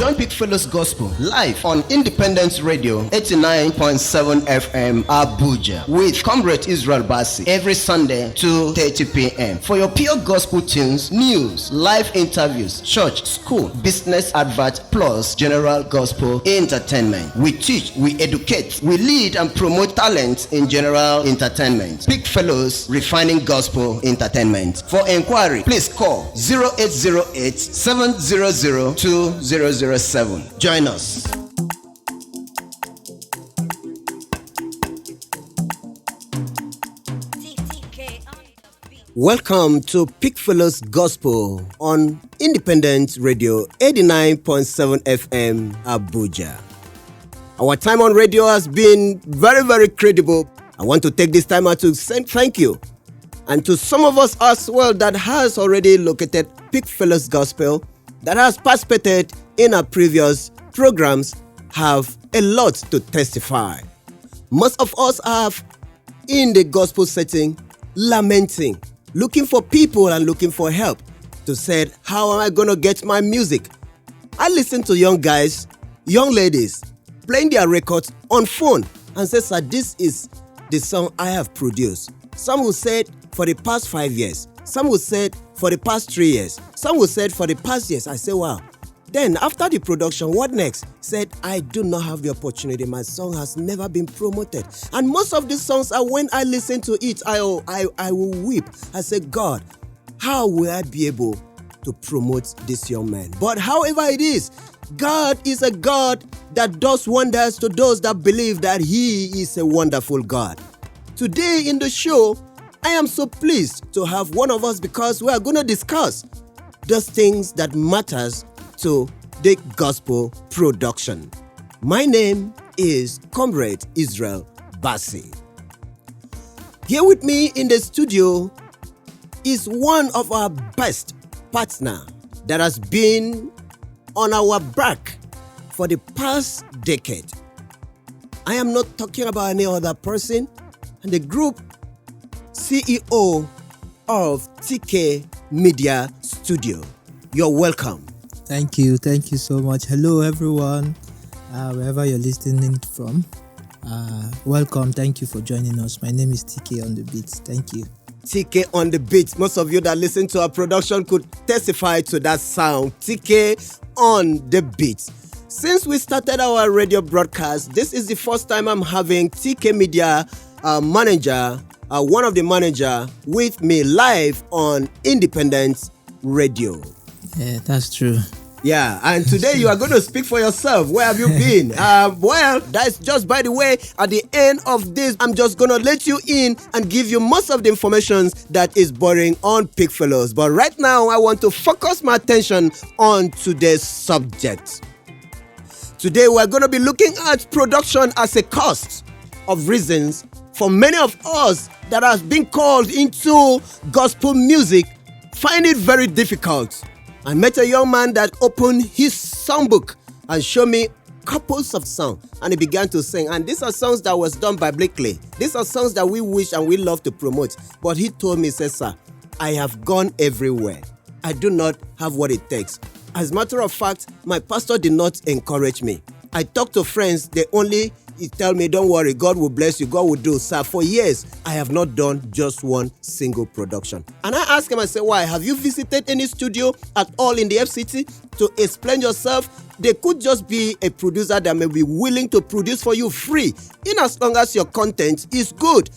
Join Big Fellows Gospel live on Independence Radio 89.7 FM Abuja with Chreatives-Radio every Sunday 2:30 p.m. for your pure gospel tunes, news, live interviews, church, school, business advert, plus general gospel entertainment. We teach, we educate, we lead and promote talent in general entertainment. Big Fellows Refining Gospel Entertainment. For inquiry, please call 0808 700 2007. Join us. Welcome to Big Fellows Gospel on Independent Radio 89.7 FM Abuja. Our time on radio has been very, very credible. I want to take this time out to say thank you. And to some of us as well that has already located Big Fellows Gospel, that has participated in our previous programs, have a lot to testify. Most of us have, in the gospel setting, lamenting, looking for people and looking for help to say, how am I going to get my music? I listen to young guys, young ladies, playing their records on phone and say, sir, this is the song I have produced. Some will say for the past 5 years. Some will say for the past 3 years. Some will say for the past years. I say, wow. Then after the production, what next? Said, I do not have the opportunity. My song has never been promoted. And most of these songs are when I listen to it, I will weep. I say, God, how will I be able to promote this young man? But however it is, God is a God that does wonders to those that believe that He is a wonderful God. Today in the show, I am so pleased to have one of us because we are going to discuss those things that matters to the gospel production. My name is Comrade Israel Bassi. Here with me in the studio is one of our best partner that has been on our back for the past decade. I am not talking about any other person, and the group CEO of TK Media Studio. You're welcome. Thank you so much. Hello everyone, wherever you're listening from. Welcome, thank you for joining us. My name is TK on the beats. Thank you. TK on the beats. Most of you that listen to our production could testify to that sound. TK on the beats. Since we started our radio broadcast, this is the first time I'm having TK Media manager, one of the manager with me live on Independent Radio. Yeah, that's true. Yeah, and today you are going to speak for yourself. Where have you been? Well, that's just by the way, at the end of this, I'm just going to let you in and give you most of the information that is boring on Big Fellows. But right now, I want to focus my attention on today's subject. Today, we're going to be looking at production as a cost of reasons for many of us that have been called into gospel music find it very difficult. I met a young man that opened his songbook and showed me couples of songs, and he began to sing. And these are songs that was done biblically. These are songs that we wish and we love to promote. But he told me, said, sir, I have gone everywhere. I do not have what it takes. As a matter of fact, my pastor did not encourage me. I talked to friends, they only tell me, don't worry, God will bless you, God will do. Sir, for years, I have not done just one single production. And I asked him, I said, why? Have you visited any studio at all in the FCT to explain yourself? They could just be a producer that may be willing to produce for you free, in as long as your content is good.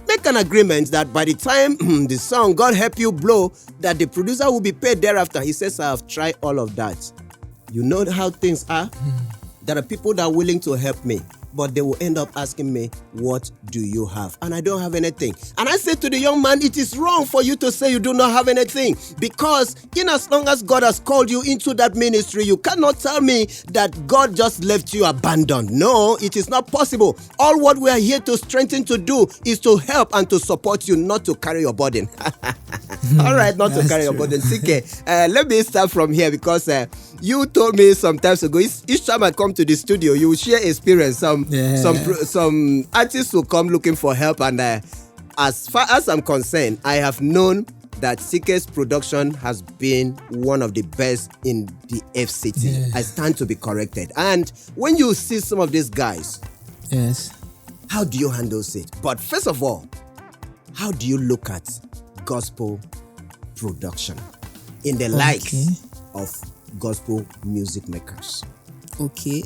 Make an agreement that by the time the song, God help you blow, that the producer will be paid thereafter. He says, I have tried all of that. You know how things are? There are people that are willing to help me, but they will end up asking me, what do you have? And I don't have anything. And I said to the young man, it is wrong for you to say you do not have anything, because in as long as God has called you into that ministry, you cannot tell me that God just left you abandoned. No, it is not possible. All what we are here to strengthen to do is to help and to support you, not to carry your burden. All right, not to carry your burden. Okay, let me start from here, because you told me some times ago, each time I come to the studio, you will share experience. Some artists will come looking for help, and as far as I'm concerned, I have known that CK's production has been one of the best in the FCT. Yeah. I stand to be corrected. And when you see some of these guys, Yes. how do you handle it? But first of all, how do you look at gospel production in the likes of gospel music makers? Okay.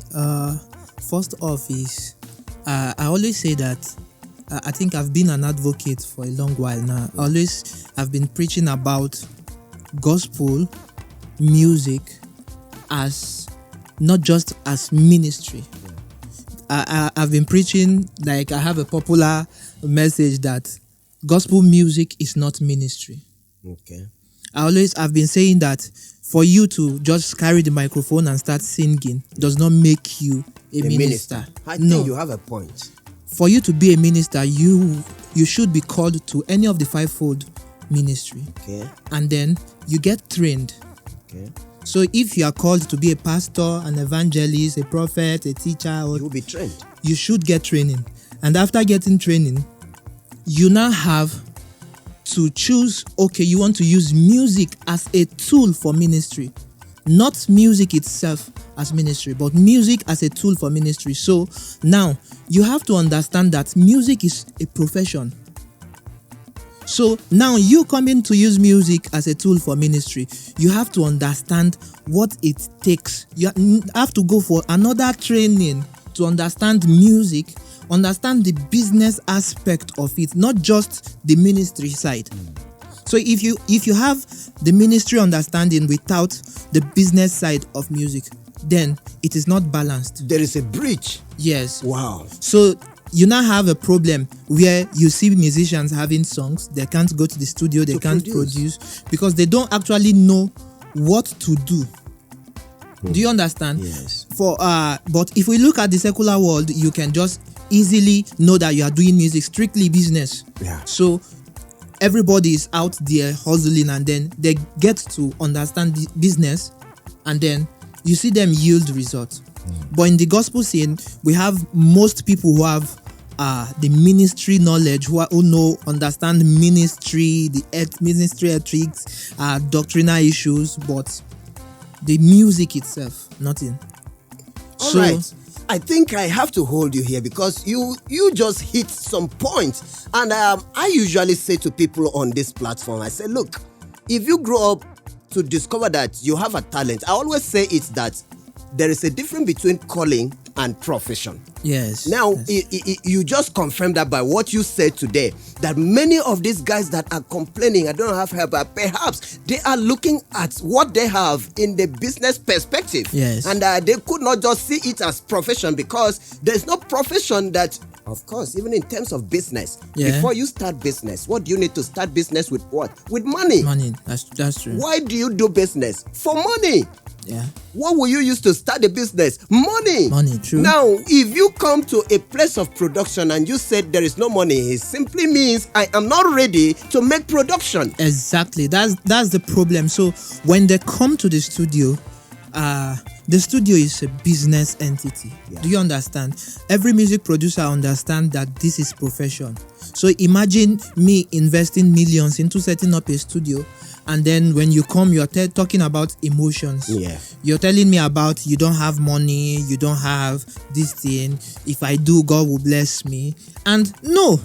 First off is I always say that I think I've been an advocate for a long while now. I've been preaching about gospel music as not just as ministry. I've been preaching, like, I have a popular message that gospel music is not ministry. Okay. I've been saying that for you to just carry the microphone and start singing does not make you a minister. I think you have a point. For you to be a minister, you should be called to any of the fivefold ministry. Okay. And then you get trained. Okay. So if you are called to be a pastor, an evangelist, a prophet, a teacher, You will be trained. you should get training. And after getting training, you now have to choose, okay, you want to use music as a tool for ministry. Not music itself as ministry, but music as a tool for ministry. So now you have to understand that music is a profession. So now you coming to use music as a tool for ministry, you have to understand what it takes. You have to go for another training to understand music, understand the business aspect of it, not just the ministry side. So if you have the ministry understanding without the business side of music, then it is not balanced. There is a breach. Yes. Wow. So you now have a problem where you see musicians having songs, they can't go to the studio, they can't produce because they don't actually know what to do. Do you understand? Yes. But if we look at the secular world, you can just easily know that you are doing music, strictly business. Yeah. So everybody is out there hustling, and then they get to understand the business, and then you see them yield results. But in the gospel scene, we have most people who have the ministry knowledge, understand ministry, ministry ethics, doctrinal issues, but the music itself, nothing. All right. I think I have to hold you here because you just hit some points. And I usually say to people on this platform, I say, look, if you grow up to discover that you have a talent, I always say it's that there is a difference between calling and profession. Yes. Now, yes. You just confirmed that by what you said today, that many of these guys that are complaining, I don't have help, but perhaps they are looking at what they have in the business perspective. Yes. And they could not just see it as profession because there's no profession that, of course, even in terms of business, before you start business, what do you need to start business with? What? With money. Money, that's true. Why do you do business? For money. Yeah. What will you use to start a business? Money. Money, true. Now, if you come to a place of production and you said there is no money, it simply means I am not ready to make production. Exactly. That's the problem. So when they come to the studio is a business entity. Yeah. Do you understand? Every music producer understands that this is profession. So imagine me investing millions into setting up a studio, and then when you come, you're talking about emotions. Yeah. You're telling me about you don't have money, you don't have this thing. If I do, God will bless me. And no,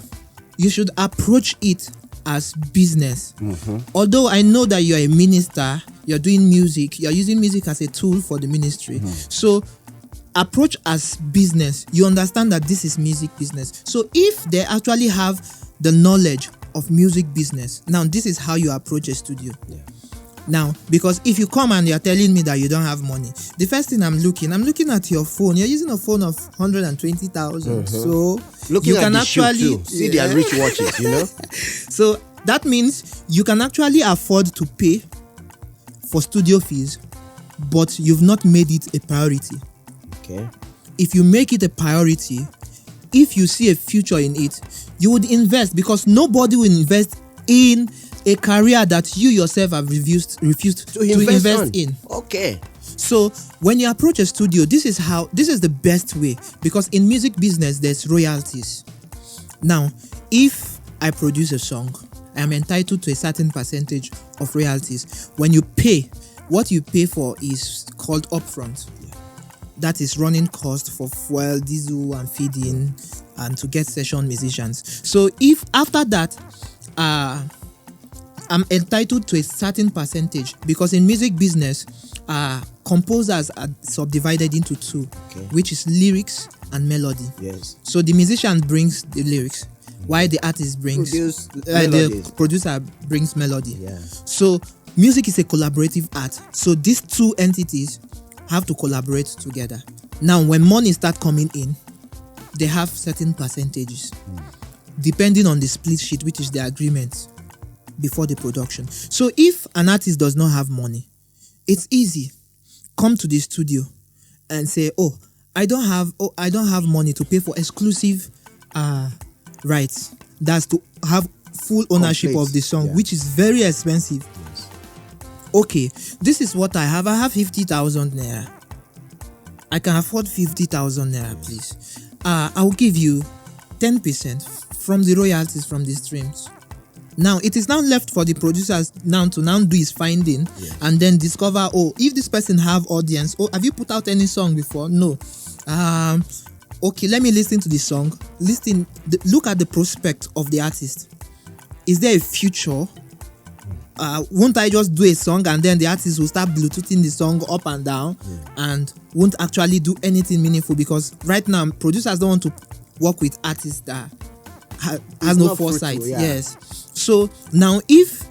you should approach it as business. Mm-hmm. Although I know that you're a minister, you're doing music, you're using music as a tool for the ministry. Mm-hmm. So approach as business. You understand that this is music business. So if they actually have the knowledge of music business, now this is how you approach a studio. Yeah. Now, because if you come and you're telling me that you don't have money, the first thing I'm looking at your phone. You're using a phone of 120,000. Mm-hmm. So looking you can at the actually shoe too. See their rich watches, you know. So that means you can actually afford to pay for studio fees, but you've not made it a priority. Okay. If you make it a priority, if you see a future in it, you would invest, because nobody will invest in a career that you yourself have refused to invest in. Okay. So when you approach a studio, this is the best way, because in music business there's royalties. Now, if I produce a song I am entitled to a certain percentage of royalties. When you pay, what you pay for is called upfront. That is running cost for fuel, diesel, and feeding, and to get session musicians. So if after that, I'm entitled to a certain percentage, because in music business, composers are subdivided into two, which is lyrics and melody. Yes. So the musician brings the lyrics, while the artist brings the producer brings melody. Yeah. So music is a collaborative art. So these two entities have to collaborate together. Now, when money start coming in, they have certain percentages, depending on the split sheet, which is the agreement before the production. So if an artist does not have money, it's easy. Come to the studio and say, I don't have money to pay for exclusive rights. That's to have full ownership of the song, which is very expensive. Yes. Okay, this is what I have. I have 50,000 naira. I can afford 50,000 naira, please. I'll give you 10% from the royalties from the streams. Now, it is now left for the producers now to do his finding, and then discover, if this person have audience. Have you put out any song before? No. Okay, let me listen to the song. Look at the prospect of the artist. Is there a future? Won't I just do a song and then the artist will start bluetoothing the song up and down and won't actually do anything meaningful? Because right now, producers don't want to work with artists that has no foresight. Yes. So now if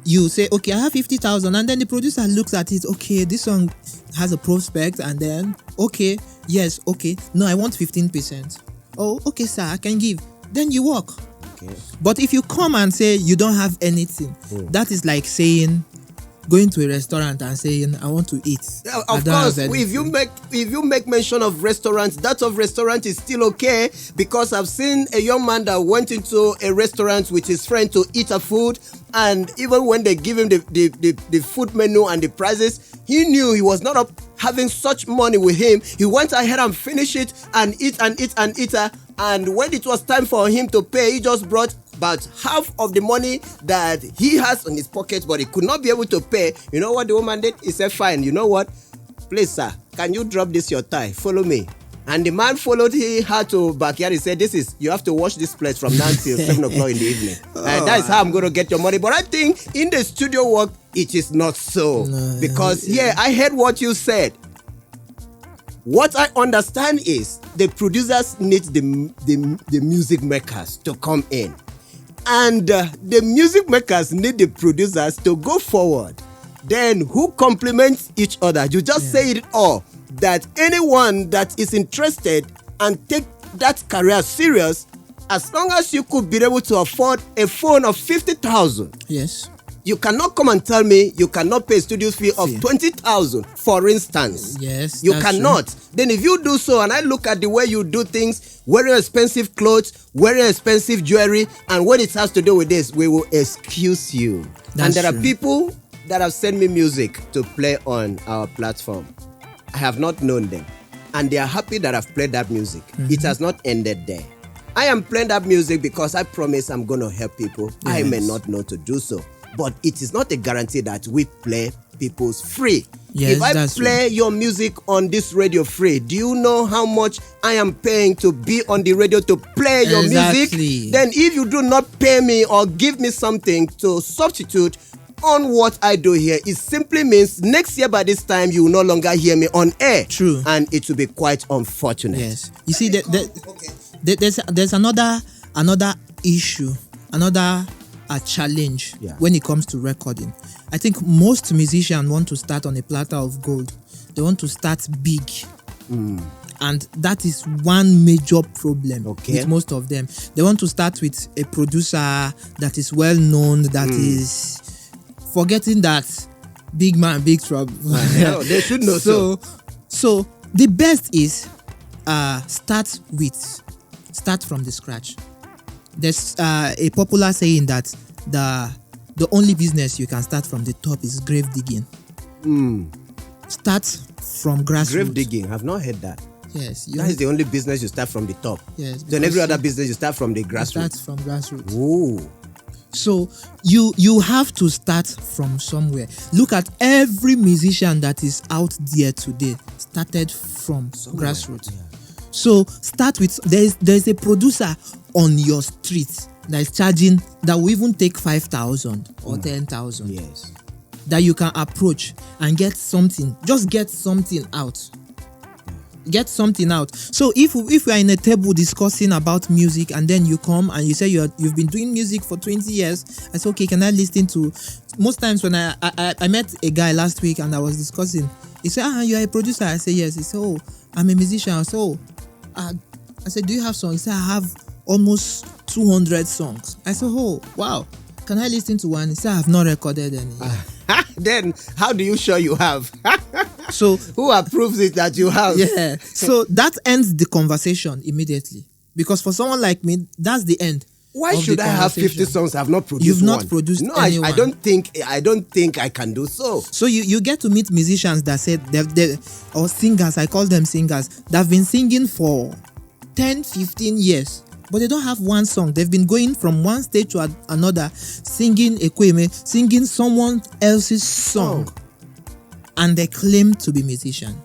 you say, okay, I have 50,000, and then the producer looks at it, okay, this song has a prospect, and then, okay, yes, okay, no, I want 15%. Oh, okay, sir, I can give. Then you walk. Okay. But if you come and say you don't have anything, that is like going to a restaurant and saying, I want to eat. Yeah, of course, if you make mention of restaurants, that of restaurant is still okay, because I've seen a young man that went into a restaurant with his friend to eat a food, and even when they give him the food menu and the prices, he knew he was not having such money with him. He went ahead and finished it and eat, and when it was time for him to pay, he just brought about half of the money that he has in his pocket, but he could not be able to pay. You know what the woman did? He said, fine, you know what? Please, sir, can you drop this your tie? Follow me. And the man followed her to backyard. He said, you have to wash this plate from now till 7 o'clock in the evening. And that is how I'm going to get your money. But I think in the studio work, it is not so. Because, I heard what you said. What I understand is the producers need the music makers to come in. And the music makers need the producers to go forward. Then who complements each other? You just say it all. That anyone that is interested and take that career serious, as long as you could be able to afford a phone of 50,000. Yes. You cannot come and tell me you cannot pay a studio fee of 20,000, for instance. Yes, you cannot. True. Then if you do so, and I look at the way you do things, wearing expensive clothes, wearing expensive jewelry, and when it has to do with this, we will excuse you. And there are people that have sent me music to play on our platform. I have not known them, and they are happy that I've played that music. It has not ended there. I am playing that music because I promise I'm going to help people. Yes. I may not know to do so, but it is not a guarantee that we play people's free. Yes, if I play your music on this radio free, do you know how much I am paying to be on the radio to play your music? Then if you do not pay me or give me something to substitute on what I do here, it simply means next year by this time you will no longer hear me on air. True. And it will be quite unfortunate. Yes. You see, there's another issue, another challenge when it comes to recording. I think most musicians want to start on a platter of gold. They want to start big. And that is one major problem with most of them. They want to start with a producer that is well known, that is forgetting that big man, big trouble. No, they should know so the best is start from the scratch. There's a popular saying that the only business you can start from the top is grave digging. Start from grassroots. Grave digging, I've not heard that. Yes. That is the only business you start from the top. Yes. So in every other business you start from the grassroots. Start from grassroots. Ooh. So you have to start from somewhere. Look at every musician that is out there today started from grassroots. Yeah. So start with there's a producer on your street that is charging, that will even take 5,000 or 10,000. Yes. That you can approach and get something. Just get something out. Get something out. So if we are in a table discussing about music, and then you come and you say you've been doing music for 20 years, I say, okay, can I listen to? Most times when I met a guy last week and I was discussing, he said, you are a producer? I said, yes. He said, oh, I'm a musician. I said, oh, I said, do you have songs? He said, I have almost 200 songs. I said, oh, wow. Can I listen to one? He said, I have not recorded any. Then how do you show you have? So who approves it that you have? Yeah. So that ends the conversation immediately. Because for someone like me, that's the end. Why should I have 50 songs? I've not produced You've one. not produced No, anyone. I don't think I can do so. So you get to meet musicians that said or singers, I call them singers, that have been singing for 10, 15 years. But they don't have one song. They've been going from one stage to another, singing Ekweme, singing someone else's song. And they claim to be musician.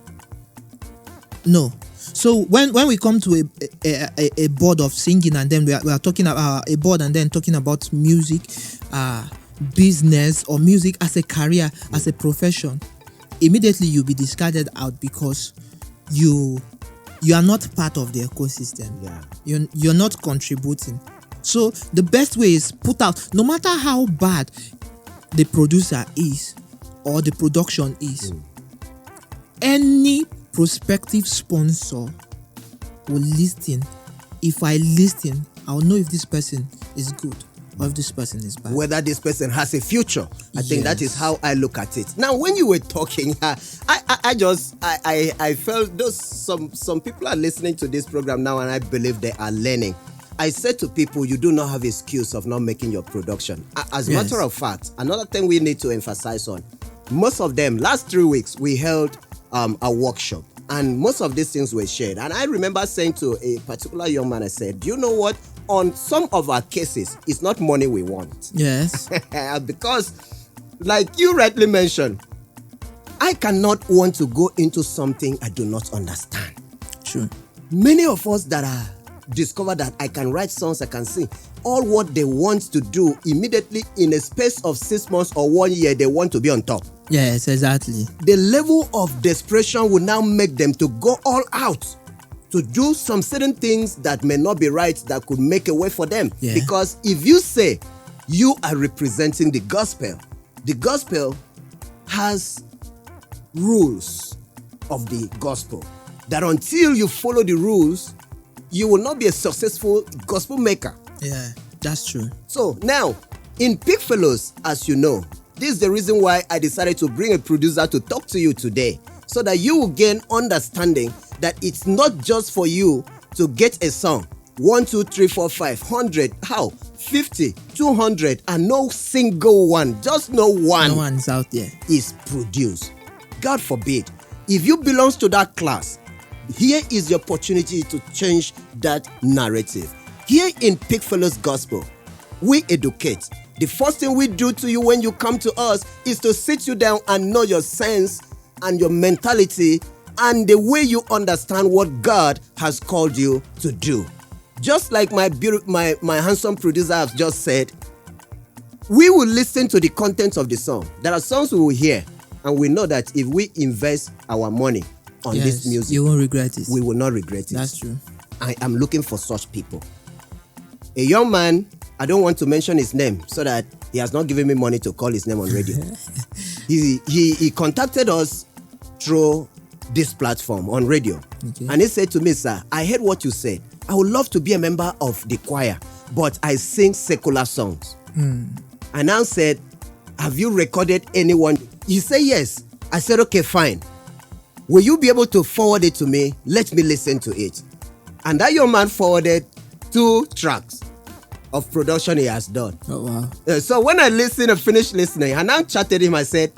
No. So when we come to a board of singing, and then we are talking about a board, and then talking about music, business, or music as a career, as a profession, immediately you'll be discarded out because you are not part of the ecosystem. Yeah. You're not contributing. So the best way is put out, no matter how bad the producer is or the production is, any prospective sponsor will listen. If I listen, I'll know if this person is good or if this person is bad. Whether this person has a future. I think that is how I look at it. Now, when you were talking, I felt those some people are listening to this program now, and I believe they are learning. I said to people, you do not have excuse of not making your production. As a matter of fact, another thing we need to emphasize on, most of them, last 3 weeks, we held a workshop, and most of these things were shared. And I remember saying to a particular young man, I said, do you know what? On some of our cases, it's not money we want. Yes. Because, like you rightly mentioned, I cannot want to go into something I do not understand. True. Many of us that are discovered that I can write songs, I can sing, all what they want to do immediately in a space of 6 months or 1 year, they want to be on top. Yes, exactly. The level of desperation will now make them to go all out to do some certain things that may not be right, that could make a way for them. Yeah. Because if you say you are representing the gospel has rules of the gospel, that until you follow the rules, you will not be a successful gospel maker. Yeah, that's true. So now, in Pick Fellows, as you know, this is the reason why I decided to bring a producer to talk to you today, so that you will gain understanding that it's not just for you to get a song 1, 2, 3, 4, 5, 100, how 50, 200, and no single one, just no one's out there is produced. God forbid, if you belong to that class, here is the opportunity to change that narrative. Here in Pick Fellows Gospel, we educate. The first thing we do to you when you come to us is to sit you down and know your sense and your mentality and the way you understand what God has called you to do. Just like my handsome producer has just said, we will listen to the content of the song. There are songs we will hear, and we know that if we invest our money on this music, you won't regret it. We will not regret it. That's true. I am looking for such people. A young man, I don't want to mention his name so that he has not given me money to call his name on radio. He contacted us through this platform on radio. Okay. And he said to me, sir, I heard what you said. I would love to be a member of the choir, but I sing secular songs. I now said, have you recorded anyone? He said, yes. I said, okay, fine. Will you be able to forward it to me? Let me listen to it. And that young man forwarded 2 tracks of production he has done. Oh, wow. So when I finished listening, I now chatted him. I said,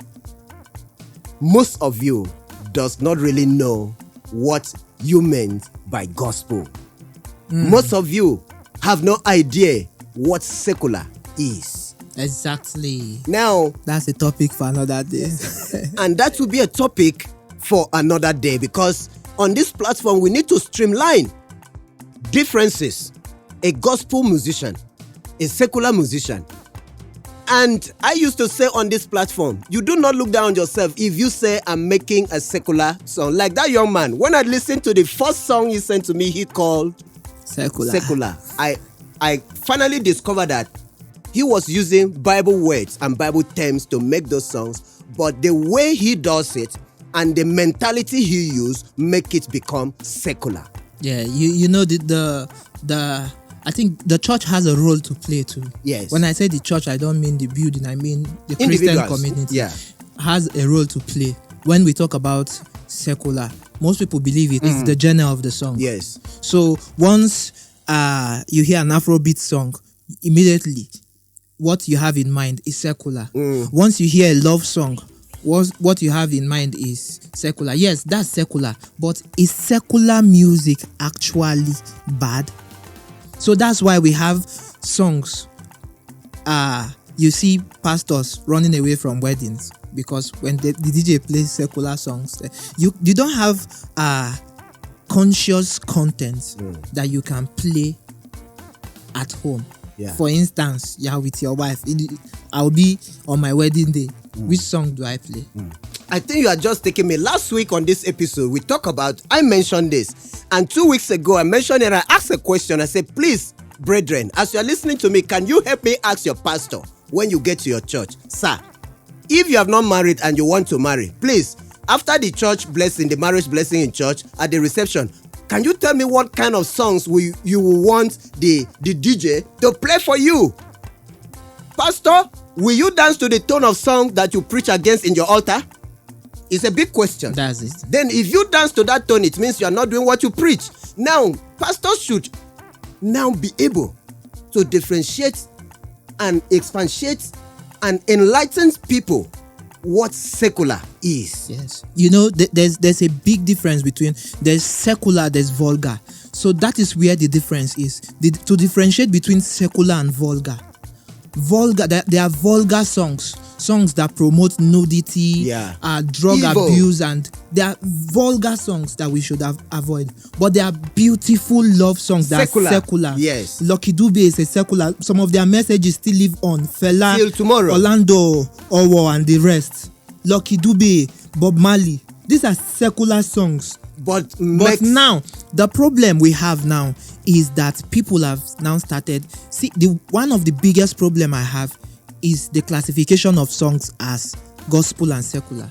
most of you does not really know what you meant by gospel. Most of you have no idea what secular is. Exactly. Now, that's a topic for another day. And that will be a topic for another day, because on this platform we need to streamline differences. A gospel musician, a secular musician. And I used to say on this platform, you do not look down on yourself if you say I'm making a secular song. Like that young man, when I listened to the first song he sent to me, he called Secular. I finally discovered that he was using Bible words and Bible terms to make those songs, but the way he does it and the mentality he used make it become secular. Yeah, you know the I think the church has a role to play too. Yes. When I say the church, I don't mean the building, I mean the Christian community has a role to play. When we talk about secular, most people believe it's the genre of the song. Yes. So once you hear an Afrobeat song, immediately what you have in mind is secular. Once you hear a love song, what you have in mind is secular. Yes, that's secular, but is secular music actually bad? So that's why we have songs. You see pastors running away from weddings because when the DJ plays secular songs, you don't have conscious content that you can play at home. Yeah. For instance, with your wife, I'll be on my wedding day. Which song do I play? I think you are just taking me. Last week on this episode, I mentioned this. And 2 weeks ago, I mentioned it. I asked a question. I said, please, brethren, as you are listening to me, can you help me ask your pastor when you get to your church? Sir, if you have not married and you want to marry, please, after the church blessing, the marriage blessing in church, at the reception, can you tell me what kind of songs you will want the DJ to play for you? Pastor, will you dance to the tone of song that you preach against in your altar? It's a big question. That's it. Then if you dance to that tone, it means you are not doing what you preach. Now, pastors should now be able to differentiate and expatiate and enlighten people what secular is. Yes. You know, there's a big difference between there's secular, there's vulgar. So that is where the difference is. To differentiate between secular and vulgar. There are vulgar songs that promote nudity, drug abuse, and they are vulgar songs that we should avoid. But there are beautiful love songs that are secular. Yes. Lucky Dube is a secular. Some of their messages still live on. Fela, till tomorrow. Orlando, Owo, and the rest. Lucky Dube, Bob Marley. These are secular songs. But now, the problem we have now is that people have now started. See, one of the biggest problem I have is the classification of songs as gospel and secular.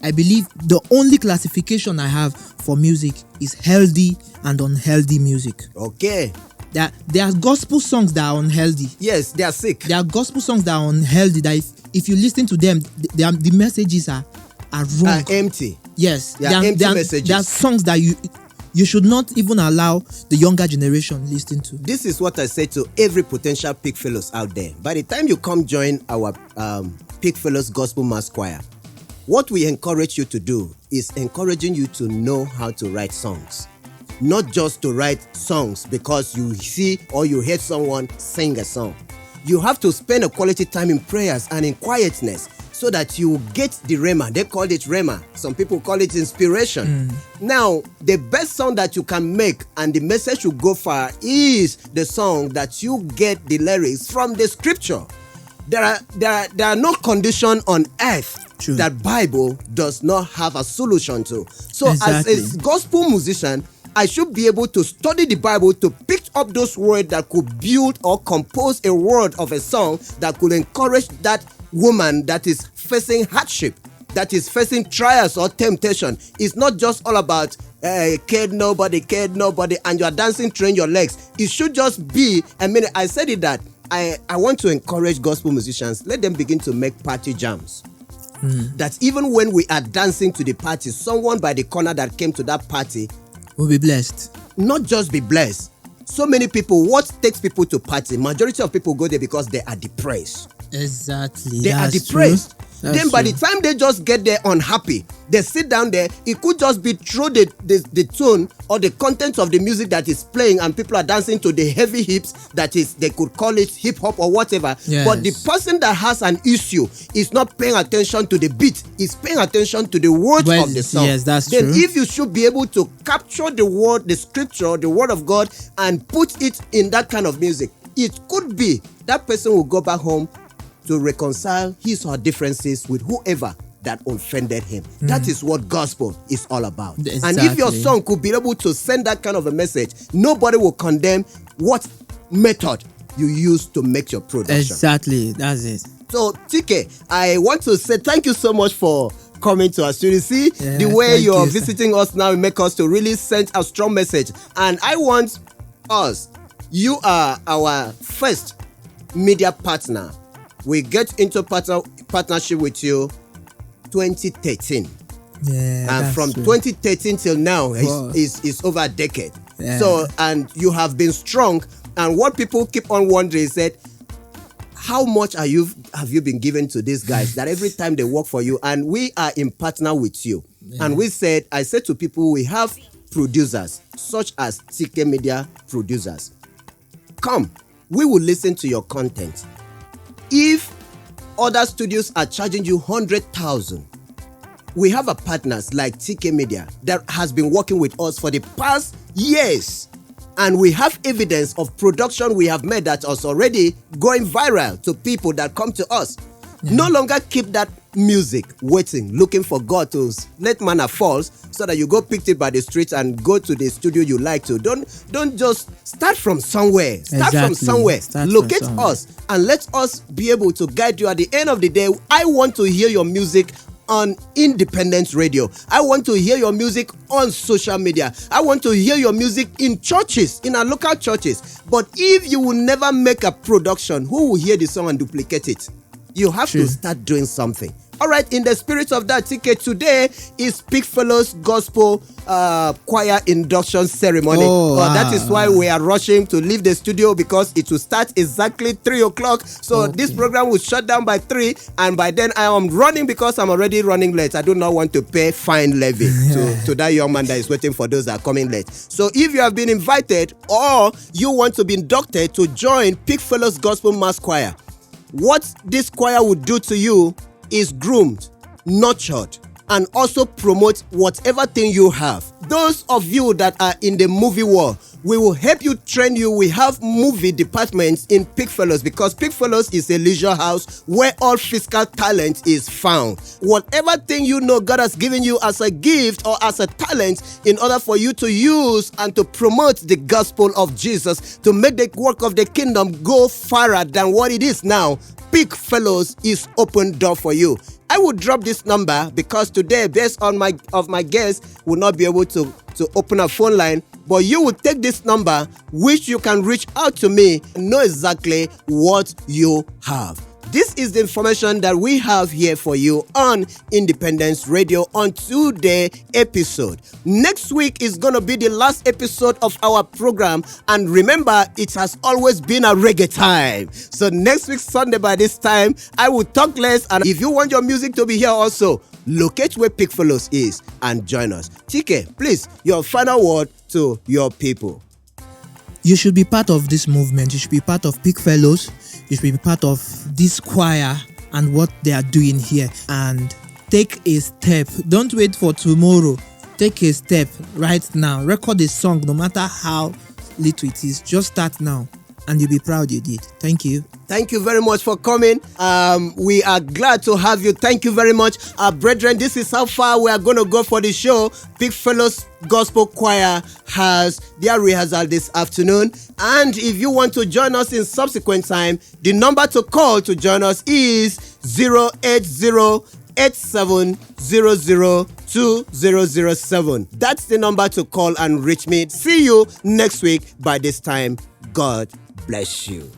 I believe the only classification I have for music is healthy and unhealthy music. Okay. There are gospel songs that are unhealthy. Yes, they are sick. There are gospel songs that are unhealthy, that if you listen to them, the messages are wrong. Empty. Yes. They are empty messages. There are songs that you should not even allow the younger generation listen to. This is what I say to every potential Peak Fellows out there. By the time you come join our Peak Fellows Gospel Mass Choir, what we encourage you to do is encouraging you to know how to write songs. Not just to write songs because you see or you hear someone sing a song. You have to spend a quality time in prayers and in quietness so that you get the rhema. They call it rhema. Some people call it inspiration. Now, the best song that you can make and the message you go far is the song that you get the lyrics from the scripture. There are no condition on earth that Bible does not have a solution to. So as a gospel musician, I should be able to study the Bible to pick up those words that could build or compose a word of a song that could encourage that woman that is facing hardship, that is facing trials or temptation. It's not just all about cared nobody, and you are dancing, train your legs. It should just be, I said it that I want to encourage gospel musicians, let them begin to make party jams. That even when we are dancing to the party, someone by the corner that came to that party will be blessed. Not just be blessed. So many people, what takes people to party? Majority of people go there because they are depressed. Exactly. They are depressed. True. Then by the time they just get there unhappy, they sit down there, it could just be through the tone or the content of the music that is playing, and people are dancing to the heavy hips, that is, they could call it hip hop or whatever. Yes. But the person that has an issue is not paying attention to the beat, is paying attention to the words of the song. Yes, that's then true. If you should be able to capture the word, the scripture, the word of God, and put it in that kind of music, it could be that person will go back home to reconcile his or her differences with whoever that offended him. That is what gospel is all about. Exactly. And if your song could be able to send that kind of a message, nobody will condemn what method you use to make your production. Exactly, that's it. So, TK, I want to say thank you so much for coming to our studio. See, the way you're visiting us now, it makes us to really send a strong message. And I want us, you are our first media partner. We get into partnership with you 2013. And from 2013 till now is over a decade. So, and you have been strong. And what people keep on wondering is that how much have you been given to these guys that every time they work for you, and we are in partner with you. And I said to people, we have producers such as TK Media producers. Come, we will listen to your content. If other studios are charging you 100,000, we have a partners like TK Media that has been working with us for the past years. And we have evidence of production we have made that is already going viral to people that come to us. No longer keep that music waiting, looking for God to let manna falls so that you go pick it by the street and go to the studio you like to. Don't just start from somewhere. Locate us and let us be able to guide you. At the end of the day, I want to hear your music on independent radio. I want to hear your music on social media. I want to hear your music in churches, in our local churches. But if you will never make a production, who will hear the song and duplicate it? You have to start doing something. All right, in the spirit of that, TK, today is Big Fellows Gospel Choir induction ceremony. That is why we are rushing to leave the studio, because it will start exactly 3 o'clock. So this program will shut down by 3, and by then I am running because I'm already running late. I do not want to pay fine levy to that young man that is waiting for those that are coming late. So if you have been invited or you want to be inducted to join Big Fellows Gospel Mass Choir, what this choir would do to you is groomed, nurtured, and also promote whatever thing you have. Those of you that are in the movie world, we will help you, train you. We have movie departments in Big Fellows, because Big Fellows is a leisure house where all physical talent is found. Whatever thing you know God has given you as a gift or as a talent, in order for you to use and to promote the gospel of Jesus, to make the work of the kingdom go farther than what it is now, Big Fellows is open door for you. I will drop this number because today, based on my guests, will not be able to open a phone line. But you will take this number, which you can reach out to me and know exactly what you have. This is the information that we have here for you on Independence Radio on today's episode. Next week is going to be the last episode of our program. And remember, it has always been a reggae time. So next week, Sunday by this time, I will talk less. And if you want your music to be here also, locate where Big Fellows is and join us. TK, please, your final word to your people. You should be part of this movement. You should be part of Big Fellows. You should be part of this choir and what they are doing here. And take a step. Don't wait for tomorrow. Take a step right now. Record a song, no matter how little it is. Just start now, and you'll be proud you did. Thank you. Thank you very much for coming. We are glad to have you. Thank you very much. Brethren, this is how far we are going to go for the show. Big Fellows Gospel Choir has their rehearsal this afternoon. And if you want to join us in subsequent time, the number to call to join us is 080-8700-2007. That's the number to call and reach me. See you next week by this time. God bless you.